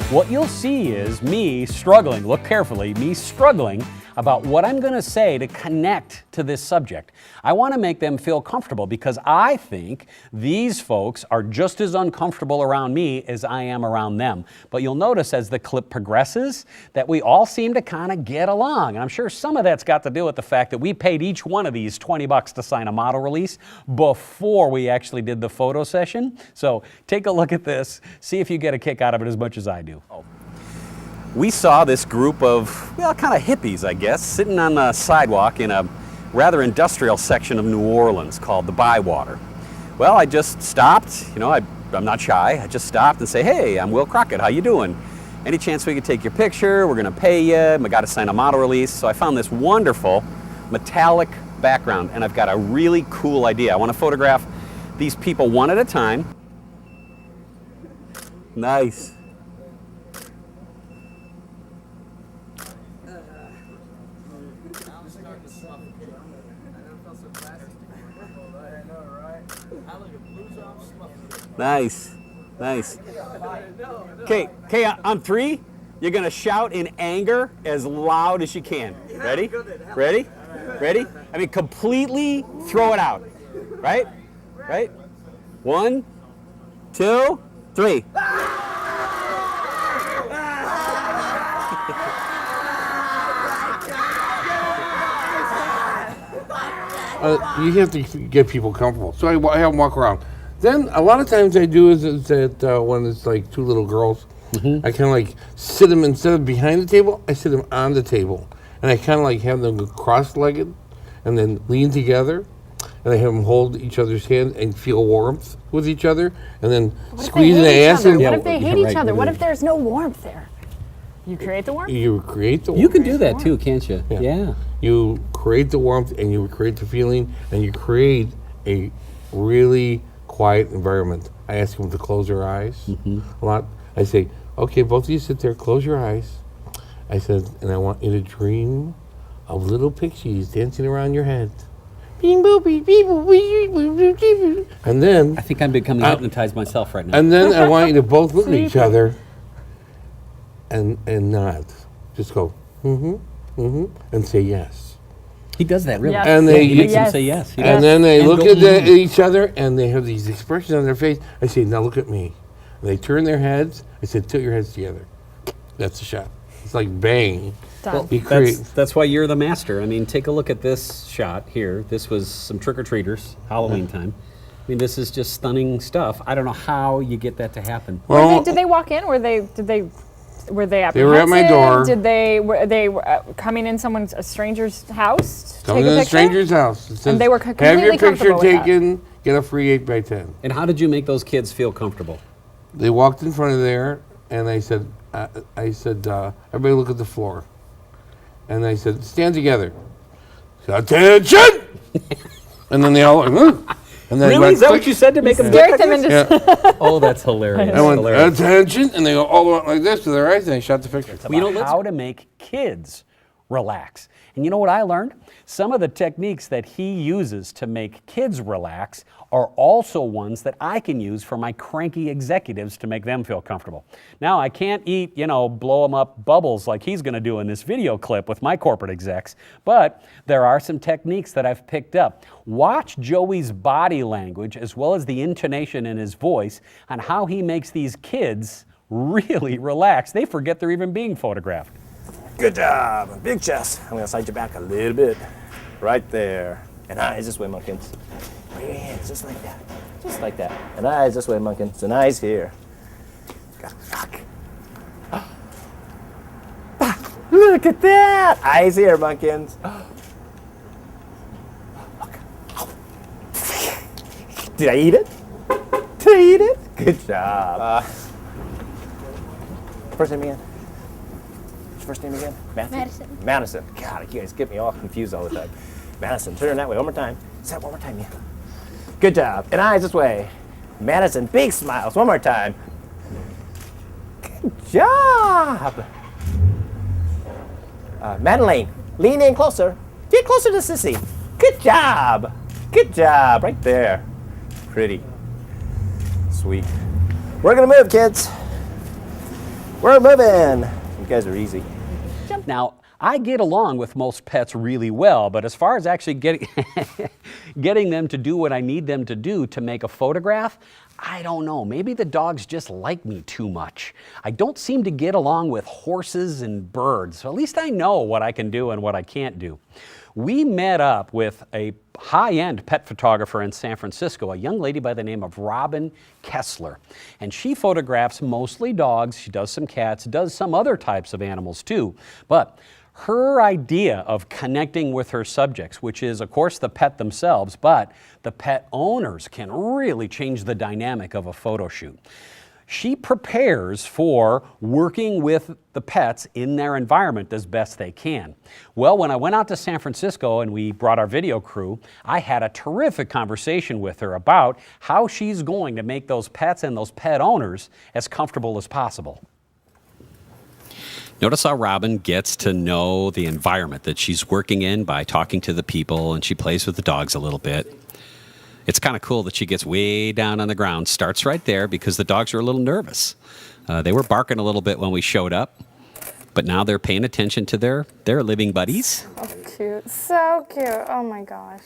what you'll see is me struggling, look carefully, me struggling about what I'm going to say to connect to this subject. I want to make them feel comfortable because I think these folks are just as uncomfortable around me as I am around them. But you'll notice as the clip progresses that we all seem to kind of get along. And I'm sure some of that's got to do with the fact that we paid each one of these $20 to sign a model release before we actually did the photo session. So take a look at this, see if you get a kick out of it as much as I do. We saw this group of, well, kind of hippies, I guess, sitting on the sidewalk in a rather industrial section of New Orleans called the Bywater. Well, I just stopped, you know, I'm not shy. I just stopped and say, hey, I'm Will Crockett, how you doing? Any chance we could take your picture? We're gonna pay you. I gotta sign a model release. So I found this wonderful metallic background and I've got a really cool idea. I wanna photograph these people one at a time. Nice. Nice, nice. Okay, on three, you're gonna shout in anger as loud as you can. Ready? Ready? Ready? I mean, completely throw it out. Right? Right? 1, 2, 3. You have to get people comfortable. So I have them walk around. Then a lot of times I do is that when it's like two little girls, I kind of like sit them instead of behind the table, I sit them on the table. And I kind of like have them cross-legged and then lean together. And I have them hold each other's hand and feel warmth with each other. And then squeeze the ass. What if they hate each other? What if there's no warmth there? You create the warmth? You create the warmth. You can do that too, can't you? Yeah. You create the warmth and you create the feeling and you create a really quiet environment. I ask them to close their eyes a lot. I say, okay, both of you sit there, close your eyes. I said, and I want you to dream of little pixies dancing around your head. And then I think I'm becoming hypnotized myself right now. And then I want you to both look at each other and nod. Just go, and say yes. He does that really. Yes. And they he makes them say yes. And then they look at each other and they have these expressions on their face. I say, now look at me. And they turn their heads. I said, tilt your heads together. That's the shot. It's like bang. Done. That's why you're the master. I mean, take a look at this shot here. This was some trick-or-treaters, Halloween time. I mean, this is just stunning stuff. I don't know how you get that to happen. Well, did they walk in? Were they apprehensive? They were at my door. Were they coming in a stranger's house to Coming take a in a picture? stranger's house. It says, And they were have your completely picture comfortable with that. taken, get a free 8x10. And how did you make those kids feel comfortable? They walked in front of there and I said, everybody look at the floor. And I said, stand together. Attention! And then they all went, and then Really? Is that what you said to make them Scared them into Oh, that's hilarious. I went, Hilarious. attention, and they go all went like this to their eyes, and I shot the picture. Well, how to make kids relax. And you know what I learned? Some of the techniques that he uses to make kids relax are also ones that I can use for my cranky executives to make them feel comfortable. Now, I can't eat, blow them up bubbles like he's going to do in this video clip with my corporate execs, but there are some techniques that I've picked up. Watch Joey's body language as well as the intonation in his voice on how he makes these kids really relax. They forget they're even being photographed. Good job. Big chest. I'm going to side you back a little bit. Right there. And eyes this way, Munkins. Bring your hands just like that. Just like that. And eyes this way, Munkins. And eyes here. Got it. Fuck. Look at that. Eyes here, Munkins. Did I eat it? Did I eat it? Good job. First name again? First name again? Madison. Madison. God, you guys get me all confused all the time. Madison, turn that way one more time. Say that one more time, yeah. Good job. And eyes this way. Madison, big smiles. One more time. Good job. Madeline, lean in closer. Get closer to Sissy. Good job. Good job. Right there. Pretty. Sweet. We're going to move, kids. We're moving. You guys are easy. Now, I get along with most pets really well, but as far as actually getting them to do what I need them to do to make a photograph, I don't know. Maybe the dogs just like me too much. I don't seem to get along with horses and birds, so at least I know what I can do and what I can't do. We met up with a high-end pet photographer in San Francisco, a young lady by the name of Robin Kessler. And she photographs mostly dogs. She does some cats, does some other types of animals too. But her idea of connecting with her subjects, which is, of course, the pet themselves, but the pet owners can really change the dynamic of a photo shoot. She prepares for working with the pets in their environment as best they can. Well, when I went out to San Francisco and we brought our video crew, I had a terrific conversation with her about how she's going to make those pets and those pet owners as comfortable as possible. Notice how Robin gets to know the environment that she's working in by talking to the people, and she plays with the dogs a little bit. It's kind of cool that she gets way down on the ground, starts right there because the dogs are a little nervous. They were barking a little bit when we showed up, but now they're paying attention to their living buddies. So cute. So cute. Oh my gosh.